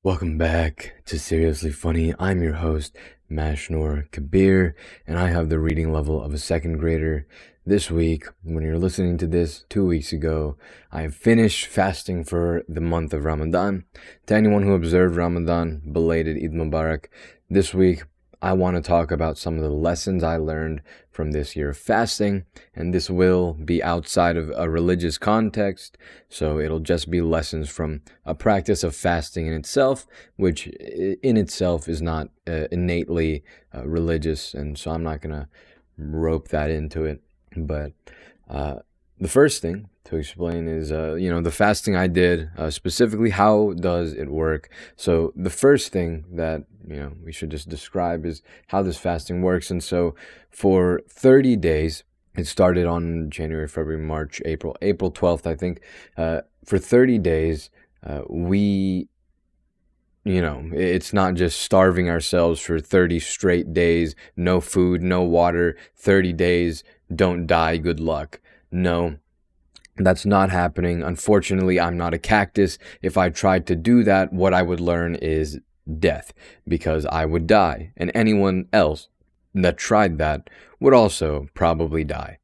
Welcome back to Seriously Funny. I'm your host, Mashnor Kabir, and I have the reading level of a second grader. This week, when you're listening to this 2 weeks ago, I have finished fasting for the month of Ramadan. To anyone who observed Ramadan, belated Eid Mubarak. This week, I want to talk about some of the lessons I learned from this year of fasting, and this will be outside of a religious context, so it'll just be lessons from a practice of fasting in itself, which in itself is not innately religious, and so I'm not going to rope that into it. But the first thing to explain is, the fasting I did, specifically, how does it work? So the first thing that, we should just describe is how this fasting works. And so for 30 days, it started on January, February, March, April 12th, I think. For 30 days, it's not just starving ourselves for 30 straight days, no food, no water, 30 days, don't die, good luck. No, that's not happening. Unfortunately, I'm not a cactus. If I tried to do that, what I would learn is death, because I would die, and anyone else that tried that would also probably die.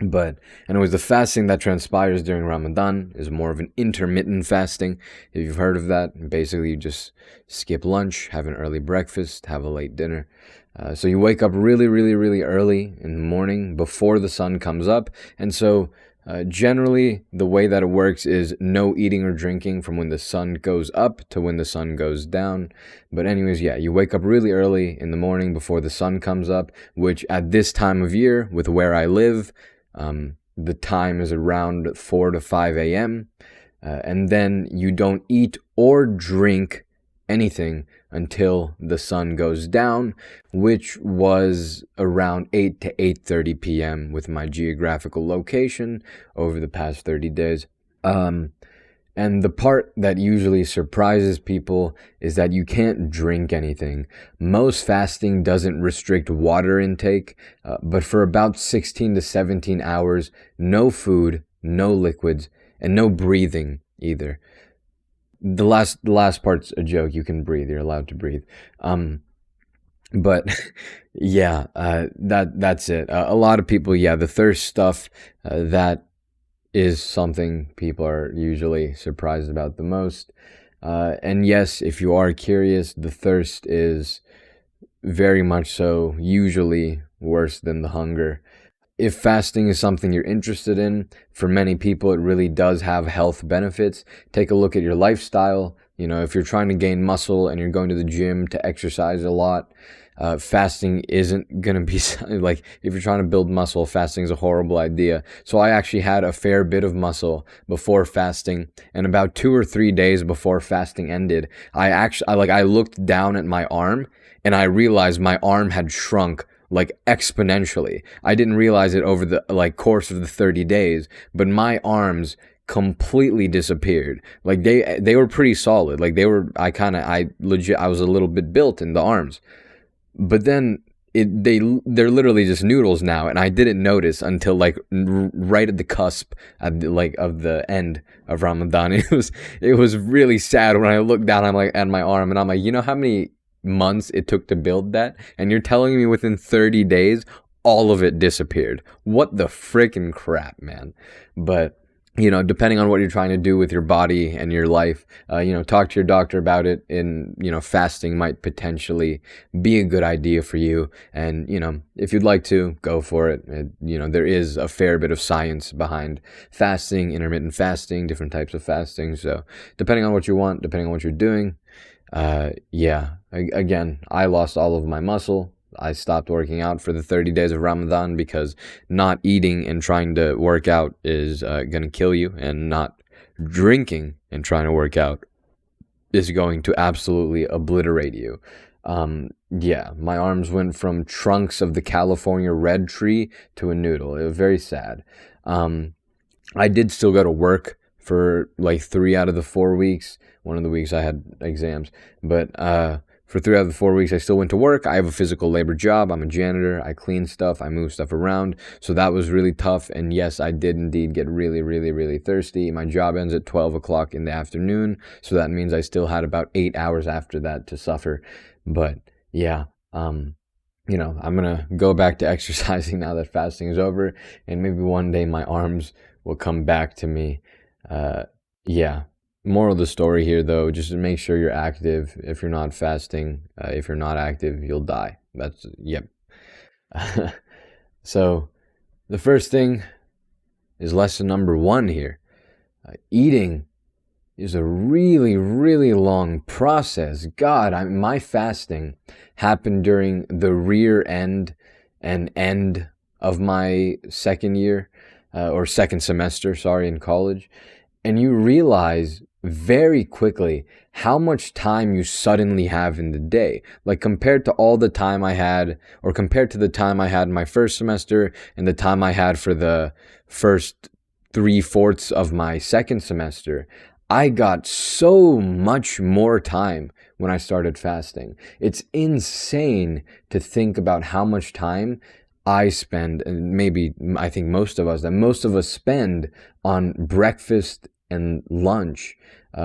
But anyways, the fasting that transpires during Ramadan is more of an intermittent fasting. If you've heard of that, basically you just skip lunch, have an early breakfast, have a late dinner. So you wake up really, really, really early in the morning before the sun comes up. And so generally the way that it works is no eating or drinking from when the sun goes up to when the sun goes down. But anyways, you wake up really early in the morning before the sun comes up, which at this time of year, with where I live, the time is around 4 to 5 a.m. And then you don't eat or drink anything until the sun goes down, which was around 8 to 8:30 p.m. with my geographical location over the past 30 days. And the part that usually surprises people is that you can't drink anything. Most fasting doesn't restrict water intake, but for about 16 to 17 hours, no food, no liquids, and no breathing either. The last part's a joke. You can breathe. You're allowed to breathe. But that's it. A lot of people, the thirst stuff, that is something people are usually surprised about the most. And yes, if you are curious, the thirst is very much so usually worse than the hunger. If fasting is something you're interested in, for many people it really does have health benefits. Take a look at your lifestyle. If you're trying to gain muscle and you're going to the gym to exercise a lot, fasting isn't going to be like, if you're trying to build muscle, fasting is a horrible idea. So I actually had a fair bit of muscle before fasting, and about 2 or 3 days before fasting ended, I looked down at my arm and I realized my arm had shrunk like exponentially. I didn't realize it over the course of the 30 days, but my arms completely disappeared. Like they were pretty solid. Like I was a little bit built in the arms. But then they're literally just noodles now, and I didn't notice until right at the cusp of the end of Ramadan. It was really sad when I looked down at my arm, and I'm like, you know how many months it took to build that? And you're telling me within 30 days all of it disappeared? What the freaking crap, man. But depending on what you're trying to do with your body and your life, talk to your doctor about it. And, fasting might potentially be a good idea for you. And, if you'd like to, go for it. There is a fair bit of science behind fasting, intermittent fasting, different types of fasting. So depending on what you want, depending on what you're doing, again, I lost all of my muscle. I stopped working out for the 30 days of Ramadan because not eating and trying to work out is going to kill you, and not drinking and trying to work out is going to absolutely obliterate you. My arms went from trunks of the California red tree to a noodle. It was very sad. I did still go to work for 3 out of the 4 weeks. One of the weeks I had exams, but for 3 out of the 4 weeks, I still went to work. I have a physical labor job. I'm a janitor. I clean stuff. I move stuff around. So that was really tough. And yes, I did indeed get really, really, really thirsty. My job ends at 12 o'clock in the afternoon. So that means I still had about 8 hours after that to suffer. But yeah, I'm going to go back to exercising now that fasting is over. And maybe one day my arms will come back to me. Yeah. Moral of the story here, though, just to make sure you're active. If you're not fasting, if you're not active, you'll die. That's, yep. So the first thing is lesson number 1 here. Eating is a really, really long process. God, my fasting happened during the rear end and end of my second year, or second semester, in college. And you realize very quickly how much time you suddenly have in the day. Like compared to all the time I had, or compared to the time I had in my first semester and the time I had for the first 3/4 of my second semester, I got so much more time when I started fasting. It's insane to think about how much time I spend, and maybe I think most of us spend on breakfast and lunch.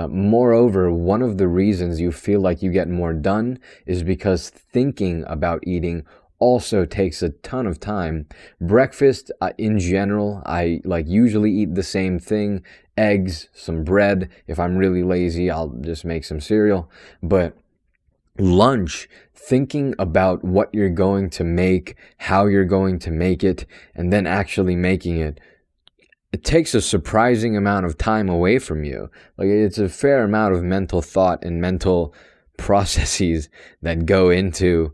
Moreover, one of the reasons you feel like you get more done is because thinking about eating also takes a ton of time. Breakfast, in general, I usually eat the same thing: eggs, some bread. If I'm really lazy, I'll just make some cereal. But lunch, thinking about what you're going to make, how you're going to make it, and then actually making it, it takes a surprising amount of time away from you. Like, it's a fair amount of mental thought and mental processes that go into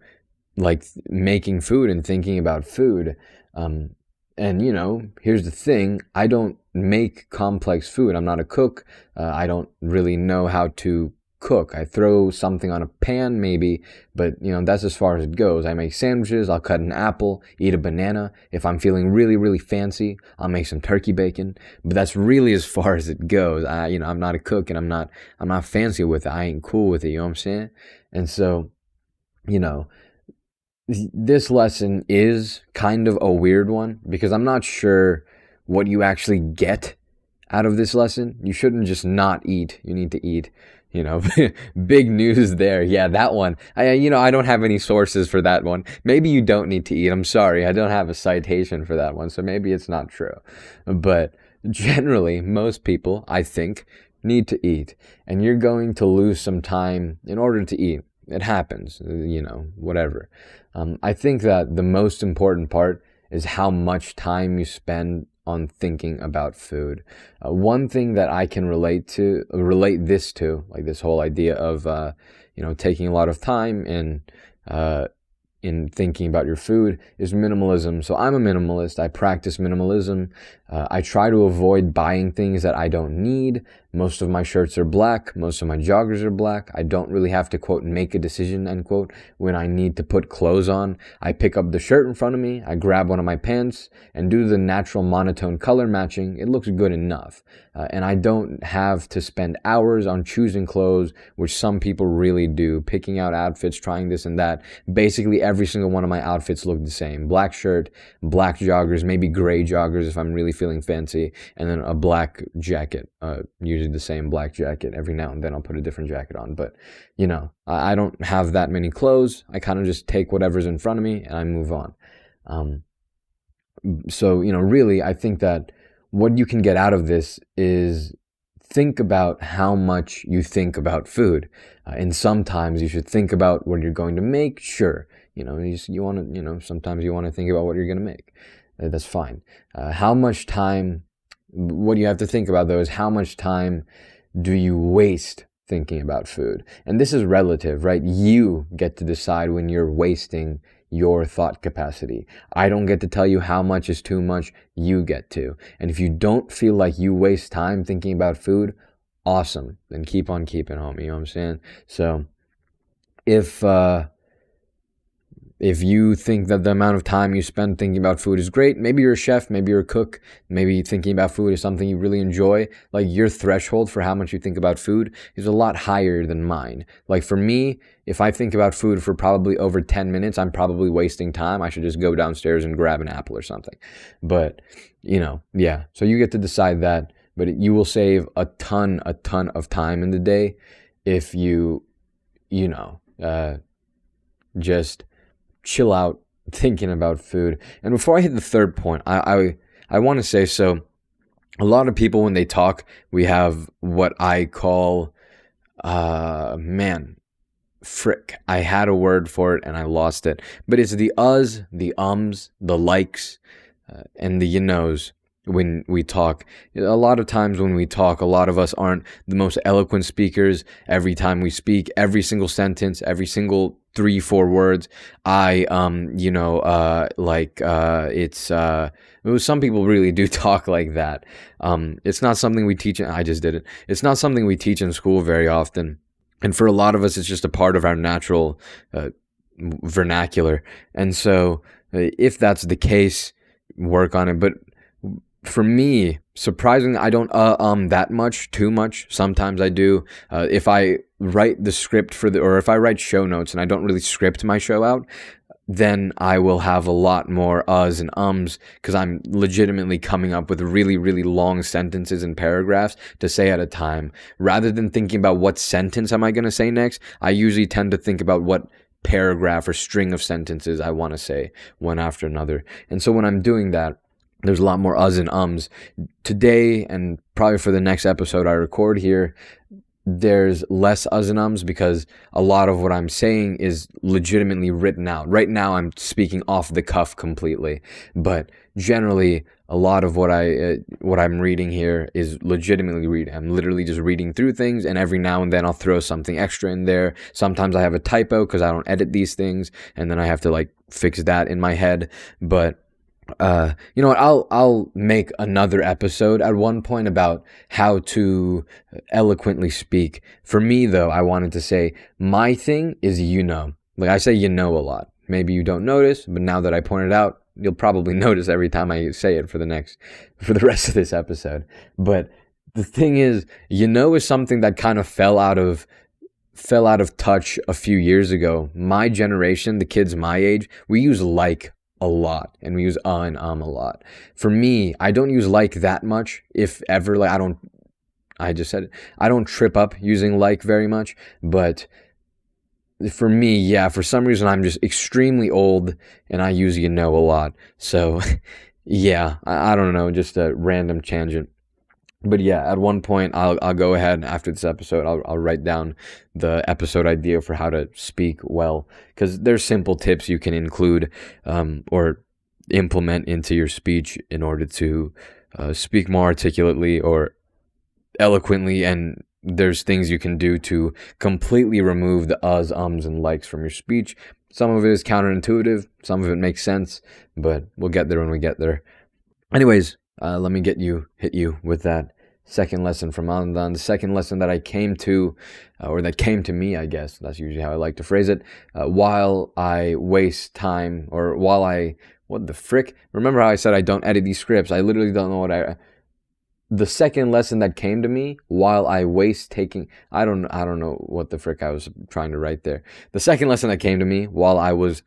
making food and thinking about food. And here's the thing: I don't make complex food. I'm not a cook. I don't really know how to cook. I throw something on a pan maybe, but that's as far as it goes. I make sandwiches. I'll cut an apple, eat a banana. If I'm feeling really, really fancy, I'll make some turkey bacon, but that's really as far as it goes. I'm not a cook, and I'm not fancy with it. I ain't cool with it, you know what I'm saying? And so, this lesson is kind of a weird one because I'm not sure what you actually get out of this lesson. You shouldn't just not eat. You need to eat. Big news there. Yeah, that one. I don't have any sources for that one. Maybe you don't need to eat. I'm sorry. I don't have a citation for that one. So maybe it's not true. But generally, most people, I think, need to eat. And you're going to lose some time in order to eat. It happens, whatever. I think that the most important part is how much time you spend on thinking about food. One thing that I can relate this to, like this whole idea of, taking a lot of time and, in thinking about your food, is minimalism. So I'm a minimalist. I practice minimalism. I try to avoid buying things that I don't need. Most of my shirts are black. Most of my joggers are black. I don't really have to, quote, make a decision, end quote, when I need to put clothes on. I pick up the shirt in front of me. I grab one of my pants, and due to the natural monotone color matching, it looks good enough. And I don't have to spend hours on choosing clothes, which some people really do, picking out outfits, trying this and that. Basically, every single one of my outfits look the same. Black shirt, black joggers, maybe gray joggers if I'm really feeling fancy, and then a black jacket, usually the same black jacket. Every now and then I'll put a different jacket on, but I don't have that many clothes. I kind of just take whatever's in front of me and I move on. So really, I think that what you can get out of this is think about how much you think about food. And sometimes you should think about what you're going to make. Sure, you want to, sometimes you want to think about what you're going to make. That's fine. How much time, what you have to think about though is how much time do you waste thinking about food? And this is relative, right? You get to decide when you're wasting your thought capacity. I don't get to tell you how much is too much. You get to. And if you don't feel like you waste time thinking about food, awesome. Then keep on keeping, homie. You know what I'm saying? So if If you think that the amount of time you spend thinking about food is great, maybe you're a chef, maybe you're a cook, maybe thinking about food is something you really enjoy. Like, your threshold for how much you think about food is a lot higher than mine. Like, for me, if I think about food for probably over 10 minutes, I'm probably wasting time. I should just go downstairs and grab an apple or something. But, yeah. So you get to decide that. But you will save a ton of time in the day if you just chill out thinking about food. And before I hit the third point, I want to say, so a lot of people, when they talk, we have what I call, frick. I had a word for it and I lost it. But it's the uhs, the ums, the likes, and the you knows when we talk. A lot of times when we talk, a lot of us aren't the most eloquent speakers. Every time we speak, every single sentence, every single 3-4 words, some people really do talk like that. It's not something we teach. I just did it. It's not something we teach in school very often. And for a lot of us, it's just a part of our natural vernacular. And so if that's the case, work on it. But for me, surprisingly, I don't that much, too much. Sometimes I do. If I write the script or if I write show notes and I don't really script my show out, then I will have a lot more uhs and ums because I'm legitimately coming up with really, really long sentences and paragraphs to say at a time. Rather than thinking about what sentence am I going to say next, I usually tend to think about what paragraph or string of sentences I want to say one after another. And so when I'm doing that, there's a lot more uhs and ums. Today, and probably for the next episode I record here, there's less uhs and ums because a lot of what I'm saying is legitimately written out. Right now, I'm speaking off the cuff completely. But generally, a lot of what I'm reading here is legitimately reading. I'm literally just reading through things, and every now and then I'll throw something extra in there. Sometimes I have a typo because I don't edit these things, and then I have to fix that in my head. But you know what? I'll make another episode at one point about how to eloquently speak. For me, though, I wanted to say my thing is I say a lot. Maybe you don't notice, but now that I pointed out, you'll probably notice every time I say it for the rest of this episode. But the thing is something that kind of fell out of touch a few years ago. My generation, the kids my age, we use a lot, and we use and a lot. For me, I don't use that much, if ever. I just said it. I don't trip up using very much, but for me, yeah, for some reason, I'm just extremely old, and I use a lot. So, yeah, I don't know, just a random tangent. But yeah, at one point, I'll go ahead after this episode. I'll write down the episode idea for how to speak well, because there's simple tips you can include or implement into your speech in order to speak more articulately or eloquently. And there's things you can do to completely remove the uhs, ums, and likes from your speech. Some of it is counterintuitive. Some of it makes sense, but we'll get there when we get there. Anyways. Let me hit you with that second lesson from Ramadan. The second lesson that I came to, or that came to me, I guess, that's usually how I like to phrase it, while I waste time, or what the frick? Remember how I said I don't edit these scripts? I literally don't know the second lesson that came to me while I I don't know what the frick I was trying to write there. The second lesson that came to me while I was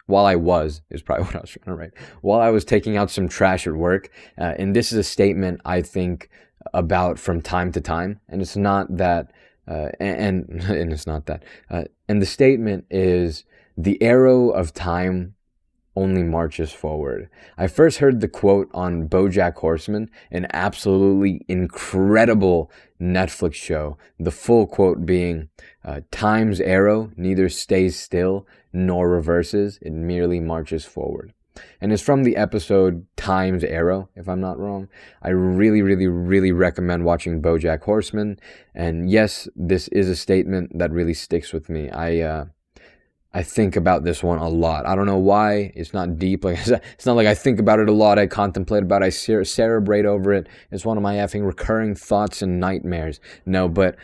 is probably what I was trying to write, while I was taking out some trash at work. And this is a statement I think about from time to time, and it's not that, and it's not that. And the statement is, the arrow of time only marches forward. I first heard the quote on BoJack Horseman, an absolutely incredible Netflix show. The full quote being, time's arrow neither stays still nor reverses, it merely marches forward. And it's from the episode Time's Arrow, if I'm not wrong. I really, really, really recommend watching BoJack Horseman. And yes, this is a statement that really sticks with me. I think about this one a lot. I don't know why. It's not deep. Like I said, it's not like I think about it a lot. I contemplate about it. I cerebrate over it. It's one of my effing recurring thoughts and nightmares. No, but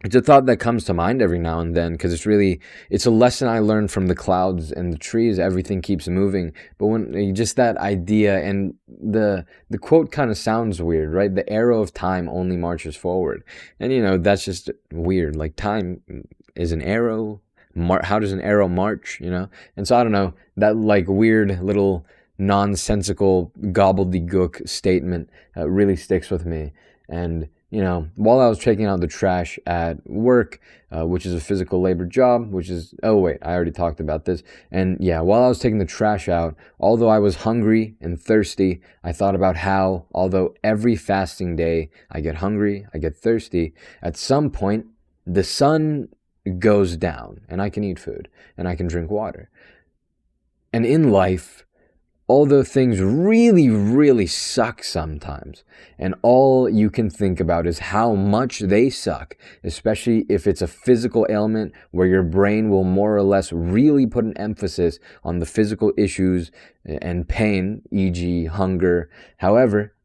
it's a thought that comes to mind every now and then, because it's a lesson I learned from the clouds and the trees. Everything keeps moving, but when just that idea, and the quote kind of sounds weird, right? The arrow of time only marches forward, and that's just weird. Like, time is an arrow. How does an arrow march? And so I don't know, that like weird little nonsensical gobbledygook statement really sticks with me. And while I was checking out the trash at work, which is a physical labor job, oh wait, I already talked about this. And yeah, while I was taking the trash out, although I was hungry and thirsty, I thought about how, although every fasting day I get hungry, I get thirsty, at some point the sun goes down and I can eat food and I can drink water. And in life, although things really, really suck sometimes, and all you can think about is how much they suck, especially if it's a physical ailment where your brain will more or less really put an emphasis on the physical issues and pain, e.g. hunger. However,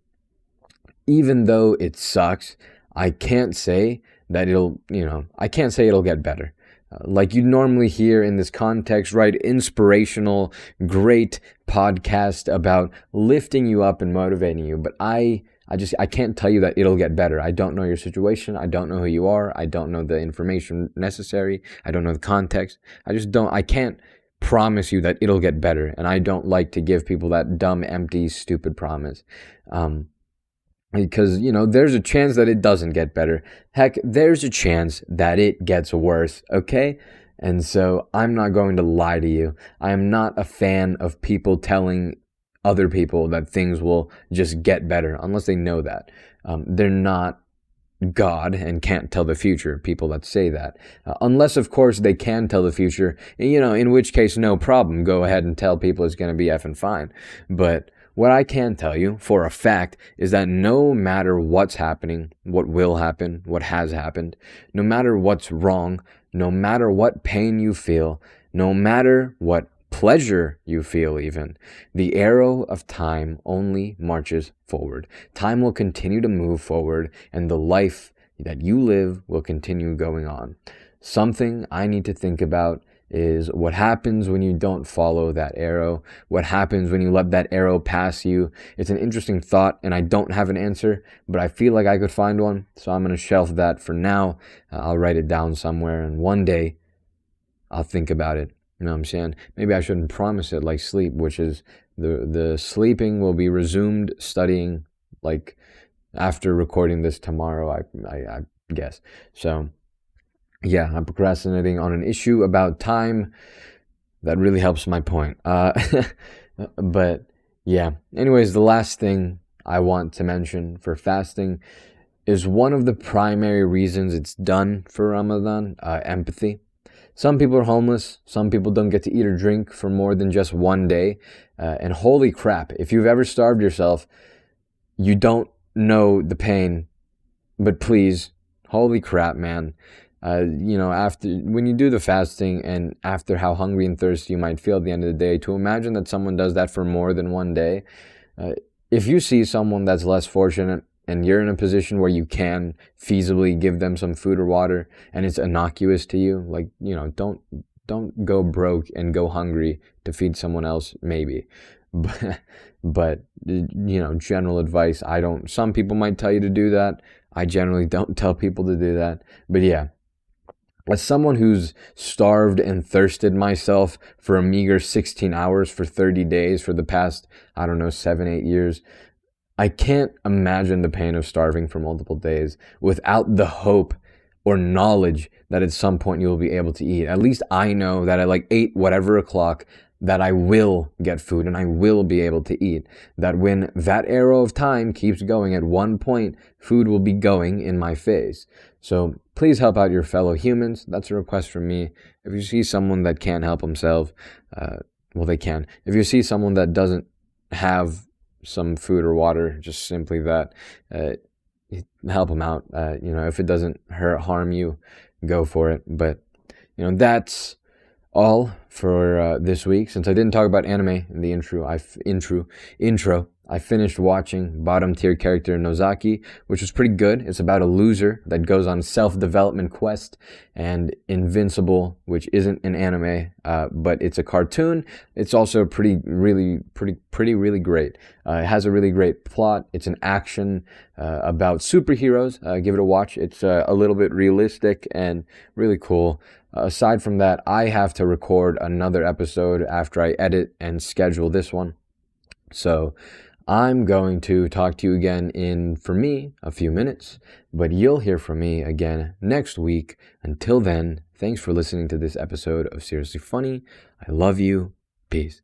even though it sucks, I can't say that I can't say it'll get better. Like you normally hear in this context, right? Inspirational, great podcast about lifting you up and motivating you. But I can't tell you that it'll get better. I don't know your situation. I don't know who you are. I don't know the information necessary. I don't know the context. I can't promise you that it'll get better. And I don't like to give people that dumb, empty, stupid promise. Because, there's a chance that it doesn't get better. Heck, there's a chance that it gets worse, okay? And so I'm not going to lie to you. I am not a fan of people telling other people that things will just get better, unless they know that. They're not God and can't tell the future, people that say that. Unless, of course, they can tell the future, in which case, no problem. Go ahead and tell people it's going to be effing fine. But what I can tell you for a fact is that no matter what's happening, what will happen, what has happened, no matter what's wrong, no matter what pain you feel, no matter what pleasure you feel even, the arrow of time only marches forward. Time will continue to move forward, and the life that you live will continue going on. Something I need to think about is what happens when you don't follow that arrow. What happens when you let that arrow pass you? It's an interesting thought, and I don't have an answer, but I feel like I could find one, so I'm going to shelf that for now. I'll write it down somewhere, and one day I'll think about it. You know what I'm saying? Maybe I shouldn't promise it like sleep, which is the sleeping will be resumed studying like after recording this tomorrow, I guess. So yeah, I'm procrastinating on an issue about time. That really helps my point. But yeah, anyways, the last thing I want to mention for fasting is one of the primary reasons it's done for Ramadan, empathy. Some people are homeless. Some people don't get to eat or drink for more than just one day. And holy crap, if you've ever starved yourself, you don't know the pain. But please, holy crap, man. After when you do the fasting and after how hungry and thirsty you might feel at the end of the day, to imagine that someone does that for more than one day, if you see someone that's less fortunate and you're in a position where you can feasibly give them some food or water and it's innocuous to you, like, don't go broke and go hungry to feed someone else, maybe. But general advice, some people might tell you to do that. I generally don't tell people to do that. But yeah, as someone who's starved and thirsted myself for a meager 16 hours for 30 days for the past, 7-8 years, I can't imagine the pain of starving for multiple days without the hope or knowledge that at some point you'll be able to eat. At least I know that at like 8 whatever o'clock that I will get food and I will be able to eat. That when that arrow of time keeps going, at one point, food will be going in my face. So please help out your fellow humans. That's a request from me. If you see someone that can't help himself, they can. If you see someone that doesn't have some food or water, just simply that, help them out. If it doesn't harm you, go for it. But, that's all for this week. Since I didn't talk about anime in the intro, I finished watching Bottom Tier Character Nozaki, which was pretty good. It's about a loser that goes on self-development quest, and Invincible, which isn't an anime, but it's a cartoon. It's also really great. It has a really great plot. It's an action about superheroes. Give it a watch. It's a little bit realistic and really cool. Aside from that, I have to record another episode after I edit and schedule this one. So I'm going to talk to you again in, for me, a few minutes, but you'll hear from me again next week. Until then, thanks for listening to this episode of Seriously Funny. I love you. Peace.